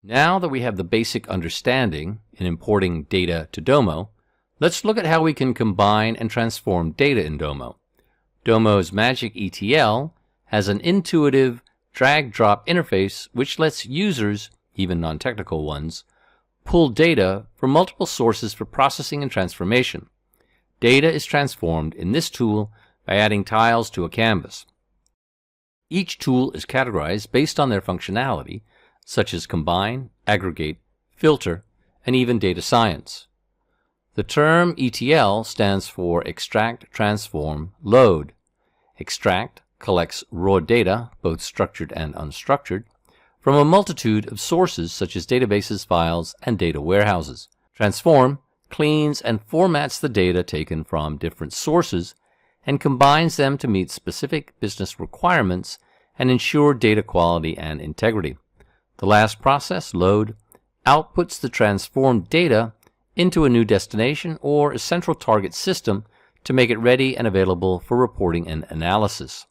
Now that we have the basic understanding in importing data to Domo, let's look at how we can combine and transform data in Domo. Domo's Magic ETL has an intuitive drag-drop interface which lets users, even non-technical ones, pull data from multiple sources for processing and transformation. Data is transformed in this tool by adding tiles to a canvas. Each tool is categorized based on their functionality, such as combine, aggregate, filter, and even data science. The term ETL stands for extract, transform, load. Extract collects raw data, both structured and unstructured, from a multitude of sources such as databases, files, and data warehouses. Transform cleans and formats the data taken from different sources and combines them to meet specific business requirements and ensure data quality and integrity. The last process, load, outputs the transformed data into a new destination or a central target system to make it ready and available for reporting and analysis.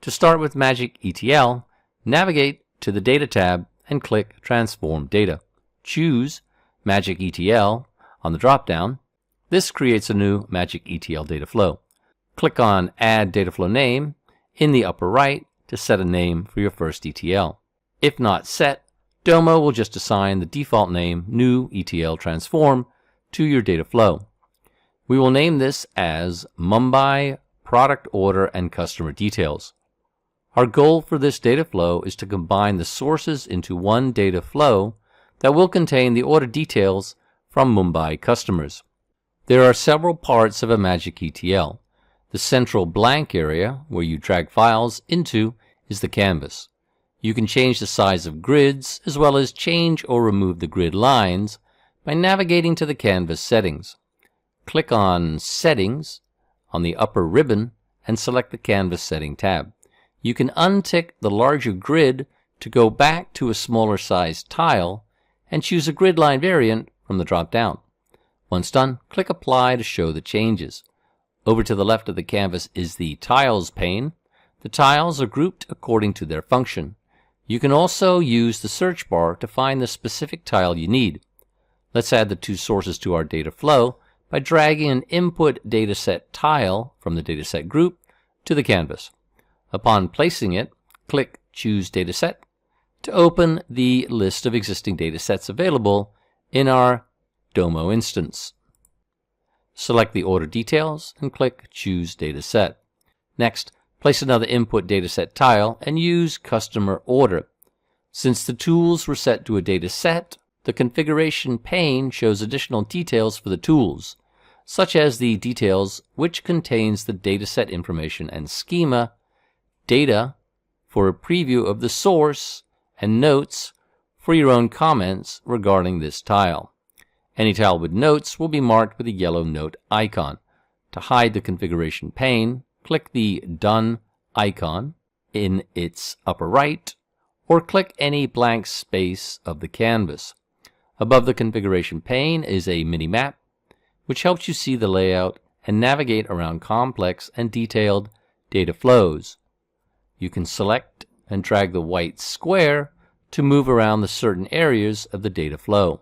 To start with Magic ETL, navigate to the Data tab and click Transform Data. Choose Magic ETL on the dropdown. This creates a new Magic ETL Dataflow. Click on Add DataFlow Name in the upper right to set a name for your first ETL. If not set, Domo will just assign the default name New ETL Transform to your data flow. We will name this as Mumbai Product Order and Customer Details. Our goal for this data flow is to combine the sources into one data flow that will contain the order details from Mumbai customers. There are several parts of a Magic ETL. The central blank area where you drag files into is the canvas. You can change the size of grids as well as change or remove the grid lines by navigating to the canvas settings. Click on Settings on the upper ribbon and select the Canvas Setting tab. You can untick the larger grid to go back to a smaller sized tile and choose a grid line variant from the drop-down. Once done, click Apply to show the changes. Over to the left of the canvas is the Tiles pane. The tiles are grouped according to their function. You can also use the search bar to find the specific tile you need. Let's add the two sources to our data flow by dragging an input dataset tile from the dataset group to the canvas. Upon placing it, click Choose Dataset to open the list of existing datasets available in our Domo instance. Select the order details and click Choose Dataset. Next, place another input dataset tile and use Customer Order. Since the tools were set to a dataset, the configuration pane shows additional details for the tools, such as the details which contains the dataset information and schema, data for a preview of the source, and notes for your own comments regarding this tile. Any tile with notes will be marked with a yellow note icon. To hide the configuration pane, click the Done icon in its upper right, or click any blank space of the canvas. Above the configuration pane is a mini-map, which helps you see the layout and navigate around complex and detailed data flows. You can select and drag the white square to move around the certain areas of the data flow.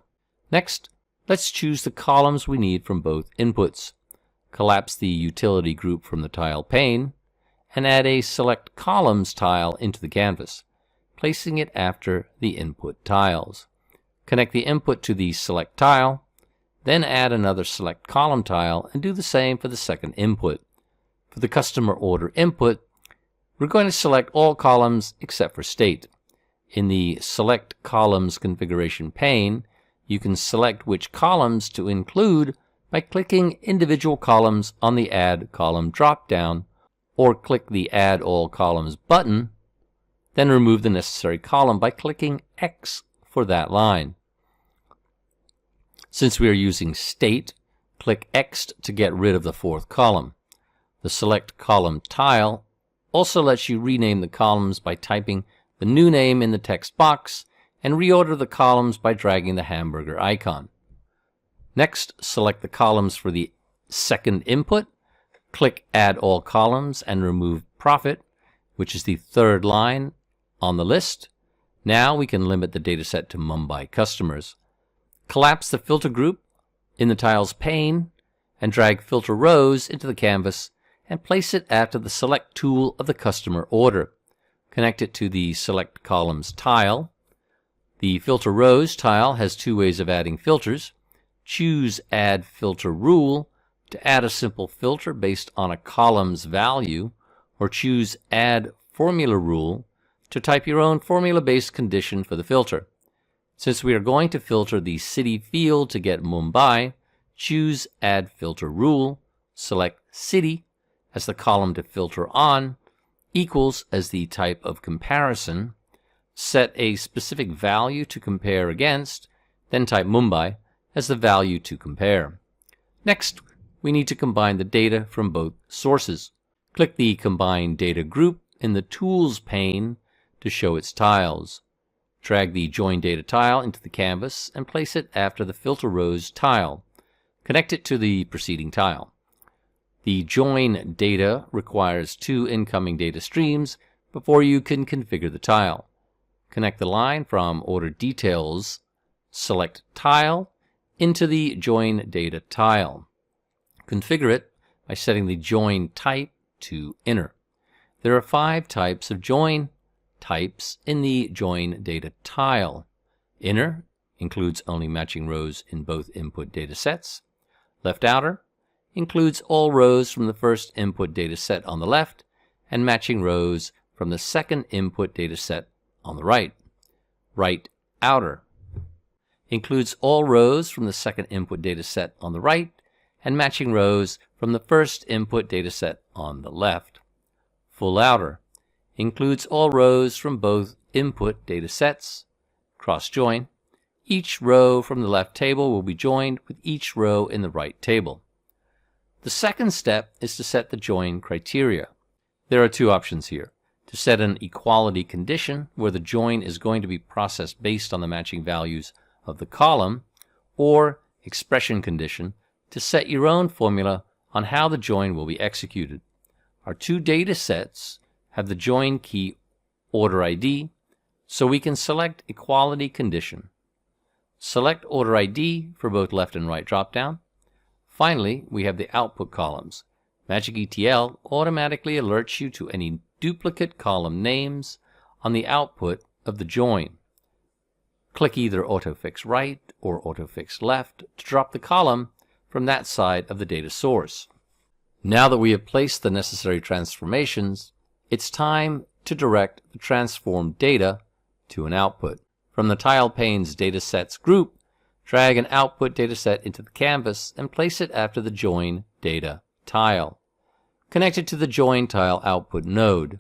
Next, let's choose the columns we need from both inputs. Collapse the utility group from the tile pane and add a Select Columns tile into the canvas, placing it after the input tiles. Connect the input to the Select tile, then add another Select Column tile and do the same for the second input. For the Customer Order input, we're going to select all columns except for state. In the Select Columns configuration pane, you can select which columns to include by clicking individual columns on the Add Column drop-down, or click the Add All Columns button, then remove the necessary column by clicking X for that line. Since we are using state, click X to get rid of the fourth column. The Select Column tile also lets you rename the columns by typing the new name in the text box and reorder the columns by dragging the hamburger icon. Next, select the columns for the second input, click Add All Columns and remove Profit, which is the third line on the list. Now we can limit the dataset to Mumbai customers. Collapse the filter group in the tiles pane and drag filter rows into the canvas and place it after the select tool of the customer order. Connect it to the select columns tile. The filter rows tile has two ways of adding filters. Choose add filter rule to add a simple filter based on a column's value, or choose add formula rule to type your own formula-based condition for the filter. Since we are going to filter the city field to get Mumbai, choose add filter rule, select city as the column to filter on, equals as the type of comparison, set a specific value to compare against, then type Mumbai as the value to compare. Next, we need to combine the data from both sources. Click the Combine Data group in the Tools pane to show its tiles. Drag the Join Data tile into the canvas and place it after the Filter Rows tile. Connect it to the preceding tile. The Join Data requires two incoming data streams before you can configure the tile. Connect the line from Order Details, select Tile, into the Join Data tile. Configure it by setting the join type to inner. There are 5 types of join types in the Join Data tile. Inner includes only matching rows in both input data sets. Left outer includes all rows from the first input data set on the left and matching rows from the second input data set on the right. Right outer includes all rows from the second input data set on the right and matching rows from the first input data set on the left. Full outer includes all rows from both input data sets. Cross join. Each row from the left table will be joined with each row in the right table. The second step is to set the join criteria. There are 2 options here. To set an equality condition where the join is going to be processed based on the matching values of the column, or expression condition to set your own formula on how the join will be executed. Our 2 data sets have the join key order ID, so we can select equality condition. Select order ID for both left and right dropdown. Finally, we have the output columns. Magic ETL automatically alerts you to any duplicate column names on the output of the join. Click either autofix right or autofix left to drop the column from that side of the data source. Now that we have placed the necessary transformations, it's time to direct the transformed data to an output. From the tile pane's datasets group, drag an output dataset into the canvas and place it after the Join Data tile. Connect it to the Join Tile output node.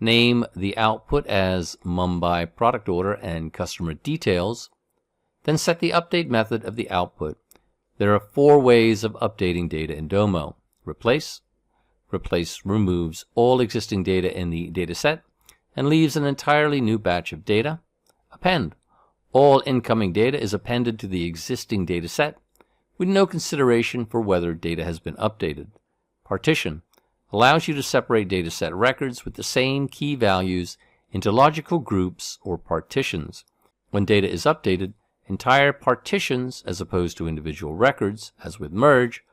Name the output as Mumbai product order and customer details. Then set the update method of the output. There are 4 ways of updating data in Domo. Replace. Replace removes all existing data in the dataset and leaves an entirely new batch of data. Append. All incoming data is appended to the existing dataset with no consideration for whether data has been updated. Partition allows you to separate dataset records with the same key values into logical groups or partitions. When data is updated, entire partitions, as opposed to individual records, as with merge,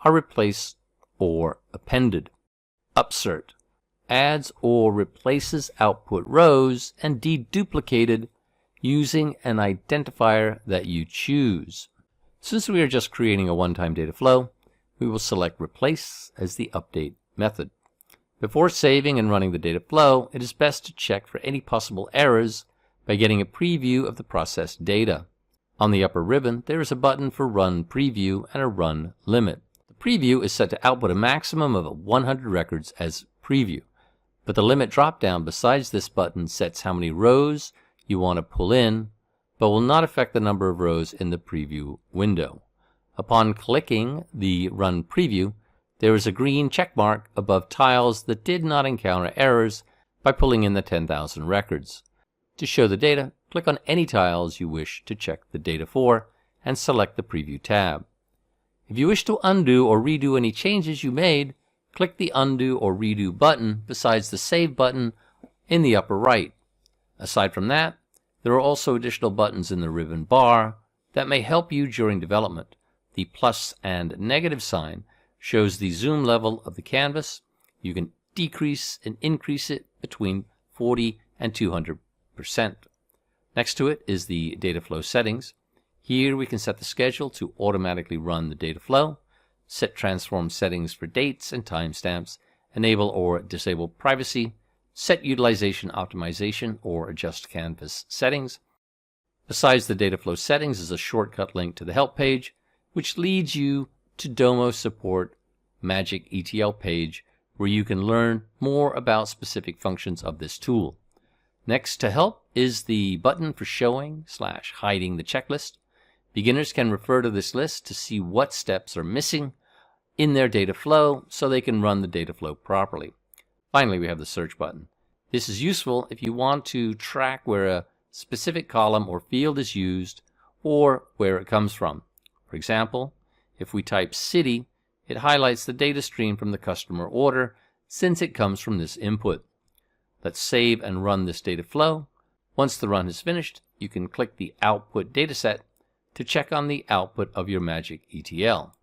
are replaced or appended. Upsert adds or replaces output rows and deduplicated using an identifier that you choose. Since we are just creating a one-time data flow, we will select Replace as the update method. Before saving and running the data flow, it is best to check for any possible errors by getting a preview of the processed data. On the upper ribbon, there is a button for Run Preview and a Run Limit. The preview is set to output a maximum of 100 records as preview, but the limit dropdown besides this button sets how many rows you want to pull in, but will not affect the number of rows in the preview window. Upon clicking the Run Preview, there is a green check mark above tiles that did not encounter errors by pulling in the 10,000 records. To show the data, click on any tiles you wish to check the data for and select the Preview tab. If you wish to undo or redo any changes you made, click the Undo or Redo button besides the Save button in the upper right. Aside from that, There are also additional buttons in the ribbon bar that may help you during development. The plus and negative sign shows the zoom level of the canvas. You can decrease and increase it between 40 and 200%. Next to it is the DataFlow settings. Here we can set the schedule to automatically run the data flow, set transform settings for dates and timestamps, enable or disable privacy, set utilization optimization or adjust canvas settings. Besides the DataFlow settings is a shortcut link to the help page, which leads you to Domo support Magic ETL page, where you can learn more about specific functions of this tool. Next to help is the button for showing/hiding the checklist. Beginners can refer to this list to see what steps are missing in their data flow so they can run the data flow properly. Finally, we have the search button. This is useful if you want to track where a specific column or field is used or where it comes from. For example, if we type city, it highlights the data stream from the customer order since it comes from this input. Let's save and run this data flow. Once the run is finished, you can click the output dataset to check on the output of your Magic ETL.